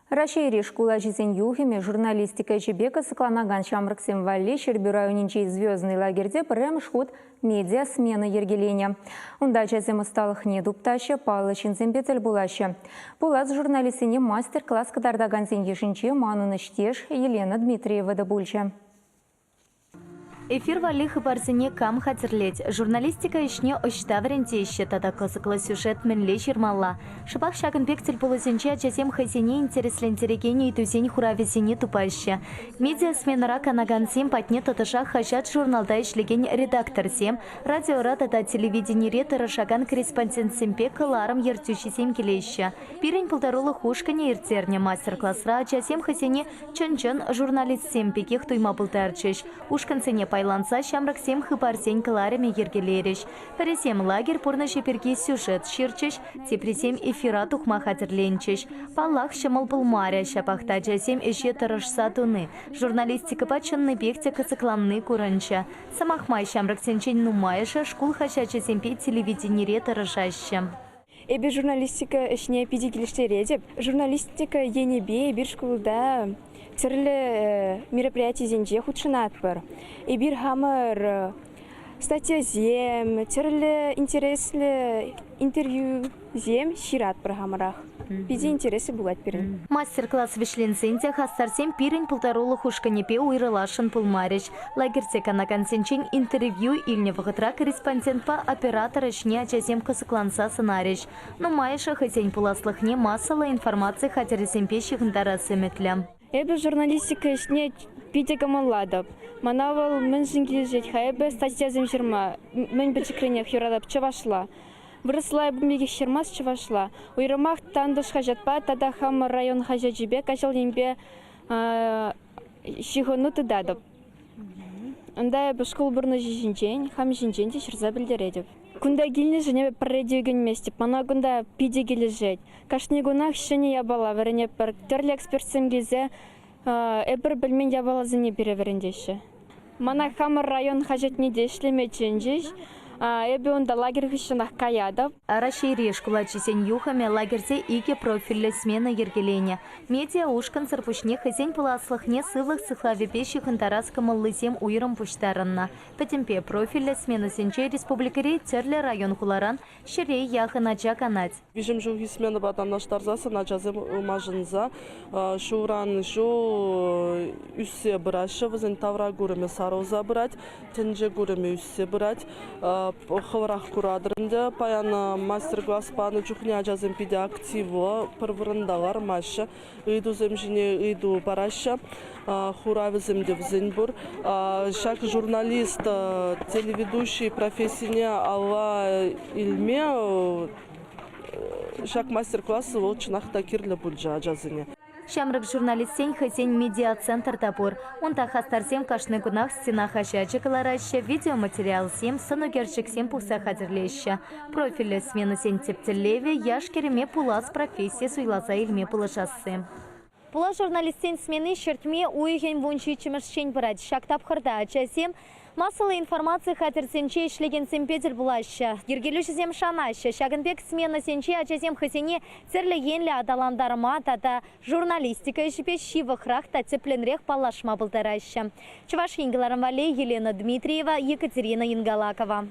Рашейри школа жизнь юхими журналистика жебека сыкланаган шамрыксем валли Щербюра унинчей звездный лагерде прям шход медиа смена ергеления. Унда жазем усталых не дуптаща, Павла Чинзембетель булаща. Булат журналистине мастер-класс кадардаган зеньешинче Мануна Штеш Елена Дмитриева добульча. Эфир валих и барзине кам хатерлеть. Журналистика ишне ощта варенте ищет, тада косыкла сюжет менле ширмалла. Шипах шаган бектель полузенча, часем хазине интереслентерегене и тузень хуравизине тупаще. Медиа смена канагансим патне таташах хашат журналда ишлеген редактор сем, радиора тада телевидение ретора шаган корреспондент семпе каларам ертющий сем келеща. Пирень полторола хушкане иртерня мастер-классра, часем хазине чон-чон журналист семпеких туйма полтарчеш. Ушканцене Пайланса шамрак сем хыпарсень каларами ергелереш. Пересем лагерь порнаше перги сюжет ширчеш, тепресем эфира тухма хатерленчеш. Паллах шамал булмаря шапахта джасем эше тарашса туны. Журналистика пачанны бекте касыкламны куранча. Самахмай шамрак сенчень нумайша шкул хачача семпе телевидение тарашаща. Эбе журналистика ишне пидигилиштере деп. Журналистика енебе бир шкулда тирлі мероприятие зенже худшынат бар. И бир хамыр статья зем, тирлі интереслі интервью зем шират бар хамырах. Биде интересы булат берін. Мастер-класс вишленсенте хастарсем пирень полторолы хушканепе уйрылашын пулмарич. Лагерце канаган сенчен интервью ильне вғытра корреспондент по оператора шне ачазем косыкланса сценарич. Но майша хатень пуласлыхне массала информации хатересемпе шихындара сыметлям. Эбе журналистика ишне пидегамалладып. Манавал мен жингилжет хайбе статья земширма. Мен бечекренех юрадап чавашла. Вырысла бумеге ширмас чавашла. Уйрымах тандыш хажатпа, тада хам район хажаджибе качал нембе шихону тыдадып. Анда эбе школ бурны жинчен, хам жинчен те шырза билдередіп. Кунда гильне жене парредиген месте, пана кунда пидегелі жет. Кашни гунах шыне ябала, верене пір терлі экспертсем гезе эбір білмен ябала зіне бере верендеші. Мана хамыр район хажетне дешлеме ченжеш, эбе онда лагерь хышынах каядов. Рашейри школа чисен юхаме лагерзе иге профильле смена ергеления. Медиа ушкан сарпушне хазень пуласлыхне сывлых цихлавепещих интараскам лысем уйрам пуштаранна. Патемпе профильле смена сенче республикари терле район хуларан ширей яхы нача канать. Вижем жуги смена батандаштарзаса начазем умажынза шуран жу үссе браша вазен тавра гураме сароза брать, тенже гураме үссе брать. Хаврах курадырында паян мастер-класс паны чухня жазым пиде активы пырвырындалар маша ыйду земжине ыйду бараша хуравы земде взенбур шак журналист телеведущий профессийне алла илме шак мастер-классы ол чынақта кирлі бульджа жазыне. Шамрак журналистсен хасень медиа-центр тапур. Онта хастарсем кашны гунах стена хашачыкалараща, видеоматериал сем санугерчик сем пуса хадерлеща. Профиль смена сен тептелеве, яшкереме пулас профессия суйласа илме пулашасы. Пула журналистсен смены шертме уйген вунчи чемершчень брать. Шактап харда часем массовая информация хатерсенче ишлеген семпетель булаща. Ергелюш зем шанаща. Шагенбек смена сенче ачазем хасене церле енле адаландарма тата журналистика ишипе шивахрах та цепленрех палашма болтараща. Чуваш Ингеларам Вале, Елена Дмитриева, Екатерина Ингалакова.